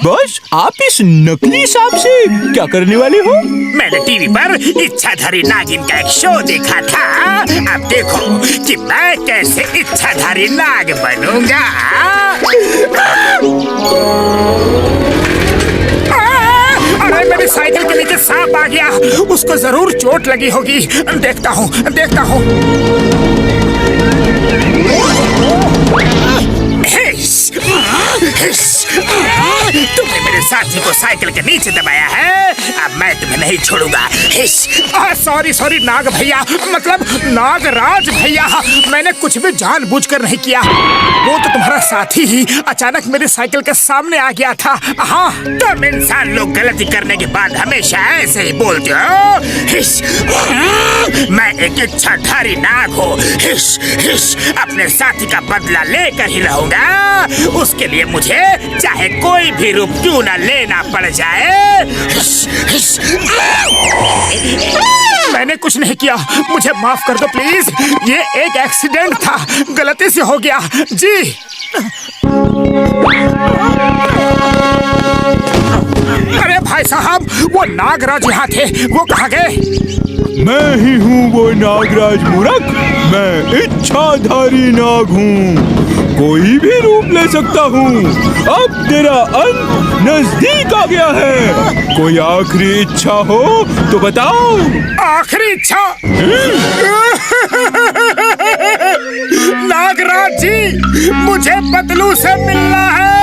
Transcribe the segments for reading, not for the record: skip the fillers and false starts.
Boss, आप इस नकली सांप से क्या करने वाले हो? मैंने टीवी पर इच्छाधारी नागिन का एक शो देखा था। अब देखो कि मैं कैसे इच्छाधारी नाग बनूंगा। अरे मेरी साइकिल के नीचे सांप आ गया, उसको जरूर चोट लगी होगी। देखता हूँ। तुमने मेरे साथी को साइकिल के नीचे दबाया है, अब मैं तुम्हें नहीं छोड़ूंगा। सॉरी नाग भैया, मतलब नागराज भैया, मैंने कुछ भी जानबूझकर नहीं किया। वो तो तुम्हारा साथी ही अचानक मेरी साइकिल के सामने आ गया था। हाँ, तुम इंसान लोग गलती करने के बाद हमेशा ऐसे ही बोलते हो। मैं एक इच्छाधारी नाग हूँ। अपने साथी का बदला लेकर ही रहूंगा। उसके लिए मुझे चाहे कोई भी रूप क्यों न लेना पड़ जाए। मैंने कुछ नहीं किया, मुझे माफ कर दो प्लीज। ये एक एक्सीडेंट था, गलती से हो गया जी। अरे भाई साहब, वो नागराज यहाँ थे, वो कहाँ गए? मैं ही हूँ वो नागराज मूर्ख। मैं इच्छाधारी नाग हूँ, कोई भी रूप ले सकता हूँ। अब तेरा अंत नजदीक आ गया है। कोई आखिरी इच्छा हो तो बताओ। आखिरी इच्छा? नागराज जी, मुझे पतलू से मिलना है।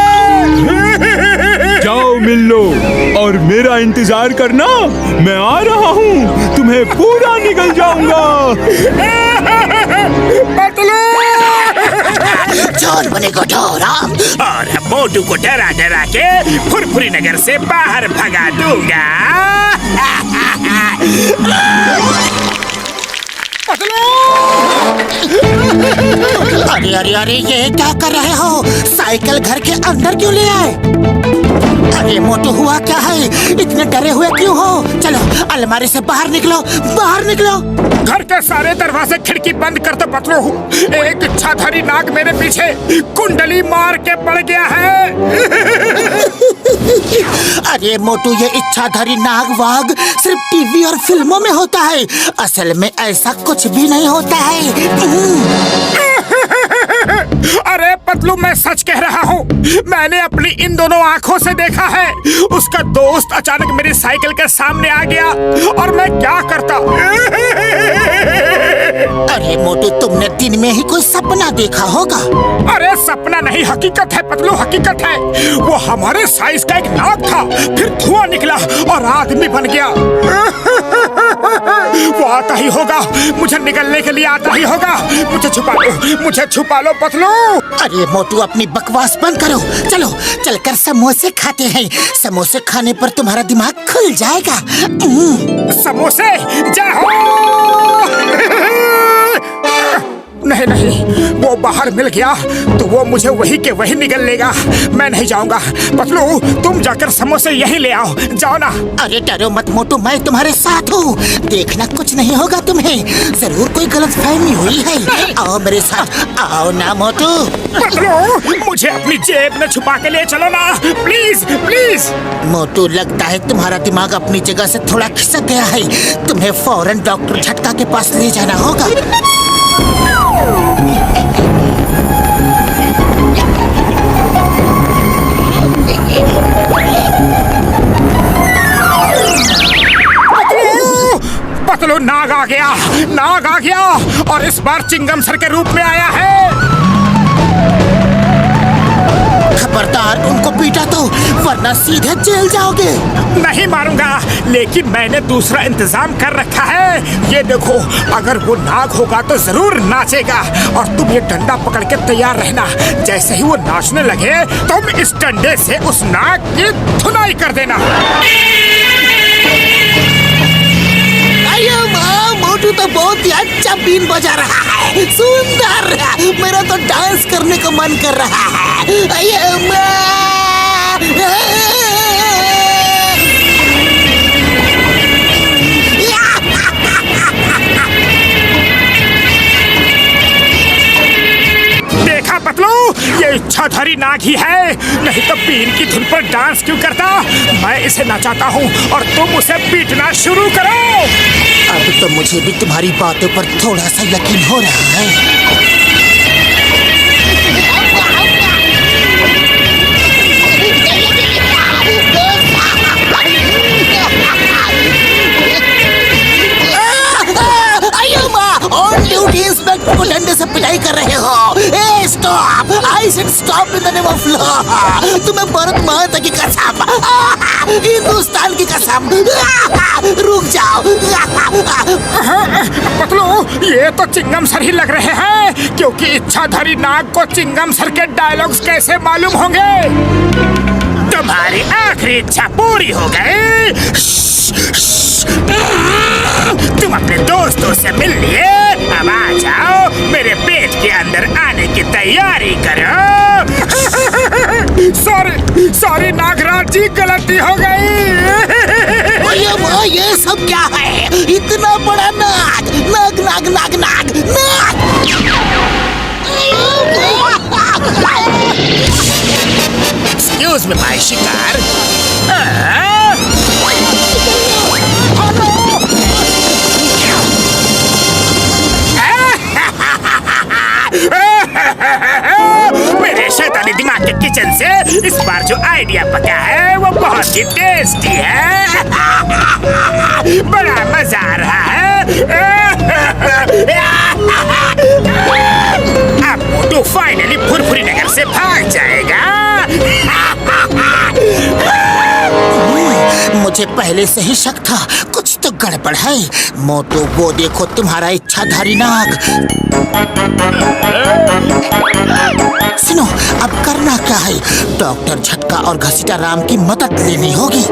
जाओ मिल लो और मेरा इंतजार करना, मैं आ रहा हूँ, तुम्हें पूरा निगल जाऊंगा। पतलू चोर बने कठोरा, और मोटू को डरा डरा के फुरफुरी नगर से बाहर भगा दूंगा। अरे ये क्या कर रहे हो? साइकिल घर के अंदर क्यों ले आए? अरे मोटू, हुआ क्या है? इतने डरे हुए क्यों हो? चलो अलमारी से बाहर निकलो। घर के सारे दरवाजे खिड़की बंद कर दो पतलू। एक इच्छाधारी नाग मेरे पीछे कुंडली मार के पड़ गया है। अरे मोटू, ये इच्छाधारी नाग वाग सिर्फ टीवी और फिल्मों में होता है, असल में ऐसा कुछ भी नहीं होता है। अरे पतलू, मैं सच कह रहा हूँ, मैंने अपनी इन दोनों आँखों से देखा है। उसका दोस्त अचानक मेरी साइकिल के सामने आ गया और मैं क्या करता। अरे मोटू, तुमने दिन में ही कोई सपना देखा होगा। अरे सपना नहीं, हकीकत है पतलू, हकीकत है। वो हमारे साइज का एक नाग था, फिर धुआं निकला और आदमी बन गया। वो आता ही होगा, मुझे निकलने के लिए आता ही होगा। मुझे छुपा लो पतलू। अरे मोटू, अपनी बकवास बंद करो। चलो चलकर समोसे खाते हैं। समोसे खाने पर तुम्हारा दिमाग खुल जाएगा। समोसे? जय हो। नहीं, वो बाहर मिल गया तो वो मुझे वही के वही निगल लेगा। मैं नहीं जाऊंगा। पतलू, तुम जाकर समोसे यही ले आओ, जाओ ना। अरे डरो मत मोटू, मैं तुम्हारे साथ हूँ। देखना, कुछ नहीं होगा तुम्हें। जरूर कोई गलतफहमी हुई है। आओ मेरे साथ, आओ ना मोटू। पतलू, मुझे अपनी जेब में छुपा के ले चलो ना, प्लीज। मोटू, लगता है तुम्हारा दिमाग अपनी जगह से थोड़ा खिसक गया है। तुम्हें फौरन डॉक्टर झटका के पास ले जाना होगा। पतलू, नाग आ गया और इस बार चिंगम सर के रूप में आया है। खबरदार, उनको पीटा तो, वरना सीधे जेल जाओगे। नहीं मारूंगा, लेकिन मैंने दूसरा इंतजाम कर रखा है। ये देखो, अगर वो नाग होगा तो जरूर नाचेगा और तुम ये डंडा पकड़ के तैयार रहना। जैसे ही वो नाचने लगे, तुम इस डंडे से उस नाग की धुनाई कर देना। मोटू तो बहुत ही अच्छा बीन बजा रहा है, सुंदर। मेरा तो डांस करने का मन कर रहा है। देखा पतलू, ये इच्छाधारी नाग ही है, नहीं तो बीन की धुन पर डांस क्यों करता। मैं इसे नचाता हूँ और तुम उसे पीटना शुरू करो। अब तो मुझे भी तुम्हारी बातों पर थोड़ा सा यकीन हो रहा है। इंस्पेक्टर को डंडे से पिटाई कर रहे हो। A stop! I said stop in the name of law. तुम्हें भारत माता की कसम, हिंदुस्तान की कसम, रुक जाओ। पतलू, ये तो चिंगम सर ही लग रहे हैं, क्योंकि इच्छाधारी नाग को चिंगम सर के डायलॉग्स कैसे मालूम होंगे। तुम्हारी आखिरी इच्छा पूरी हो गई। तुम अपने दोस्तों से मिल लिए, अब आ जाओ, मेरे पेट के अंदर आने की तैयारी करो। सॉरी नागराज जी, गलती हो गई। ये सब क्या है? इतना बड़ा नाग नाग नाग नाग नाग नाग। एक्सक्यूज मी भाई शिकार। मेरे शैतानी दिमाग के किचन से इस बार जो आइडिया पका है वो बहुत ही टेस्टी है। बड़ा मजा आ रहा है। अब मोटू फाइनली फुरफुरी नगर से भाग जाएगा। मुझे पहले से ही शक था, कुछ तो गड़बड़ है। मोटू, वो देखो तुम्हारा इच्छाधारी नाग। सुनो, अब करना क्या है? डॉक्टर झटका और घसीटा राम की मदद लेनी होगी।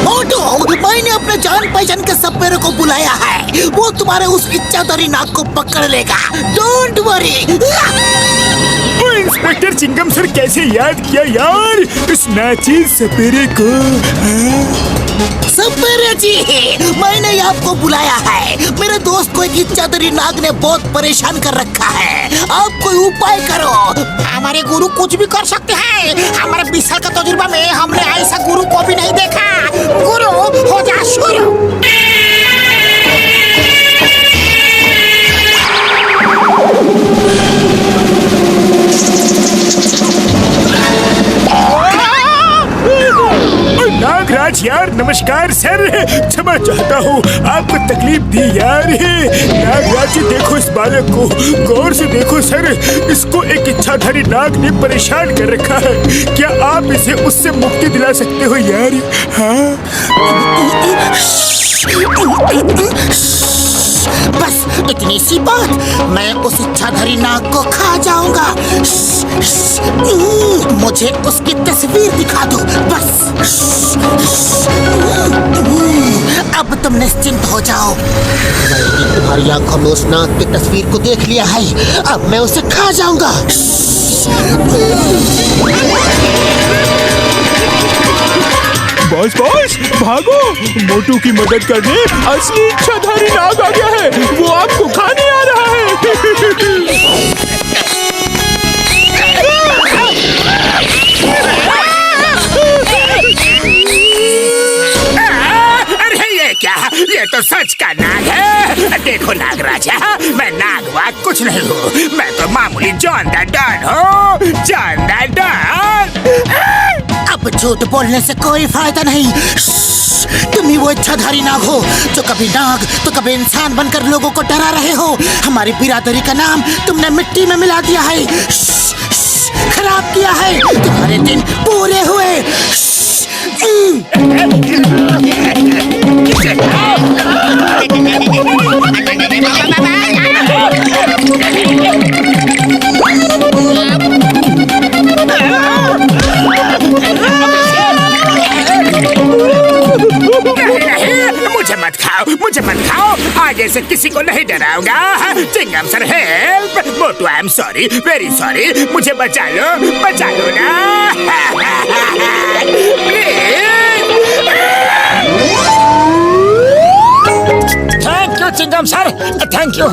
मोटू, मैंने अपने जान पहचान के सपेरे को बुलाया है। वो तुम्हारे उस इच्छाधारी नाग को पकड़ लेगा। Don't worry. Inspector Chingam sir कैसे याद किया यार इस नाची सपेरे को? सपेरे जी, मैंने ही आपको बुलाया है। मेरे दोस्त को एक इच्छाधारी नाग ने बहुत परेशान कर रखा है। आप कोई उपाय करो। हमारे गुरु कुछ भी कर सकते हैं। हमारे 20 साल का तजुर्बा में हमने ऐसा गुरु को भी नहीं देखा। गुरु, हो जा शुरू। नागराज यार, नमस्कार सर। क्षमा चाहता हूँ आपको तकलीफ दी यार। नागराज जी, देखो इस बालक को, गौर से देखो सर। इसको एक इच्छाधारी नाग ने परेशान कर रखा है। क्या आप इसे उससे मुक्ति दिला सकते हो यार? हाँ, बस इतनी सी बात, मैं उस इच्छाधारी नाग को खा जाऊंगा। मुझे उसकी तस्वीर दिखा दो बस। अब तुम निश्चिंत हो जाओ। मैंने तुम्हारी आंखों में उस नाग की तस्वीर को देख लिया है। अब मैं उसे खा जाऊंगा। बॉस बॉस, भागो, मोटू की मदद करने असली इच्छाधारी नाग आ गया है। वो आपको खाने आ रहा है। ये तो सच का नाग है। देखो नागराजा, मैं नाग वाग कुछ नहीं हूँ। मैं तो मामूली जॉन द डॉन हूँ। John the Don. अब झूठ बोलने से कोई फायदा नहीं। तुम ही वो इच्छाधारी नाग हो जो कभी नाग तो कभी इंसान बनकर लोगों को डरा रहे हो। हमारी बिरादरी का नाम तुमने मिट्टी में मिला दिया है। खराब किया है। तुम्हारे दिन पूरे हुए। मुझे मत खाओ। आगे से किसी को नहीं डराऊंगा। Chingam sir help. Motu I am sorry, very sorry. मुझे बचा लो ना। Thank you Chingam sir, thank you.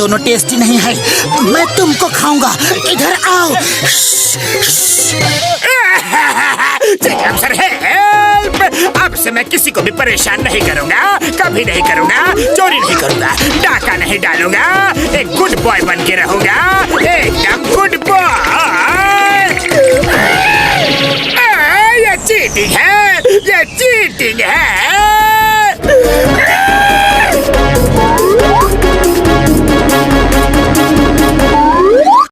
दोनों टेस्टी नहीं है, मैं तुमको खाऊंगा। इधर आओ। जनाब सर हेल्प! अब से मैं किसी को भी परेशान नहीं करूंगा, कभी नहीं करूंगा, चोरी नहीं करूंगा, डाका नहीं डालूंगा, एक गुड बॉय बन के रहूंगा, एकदम गुड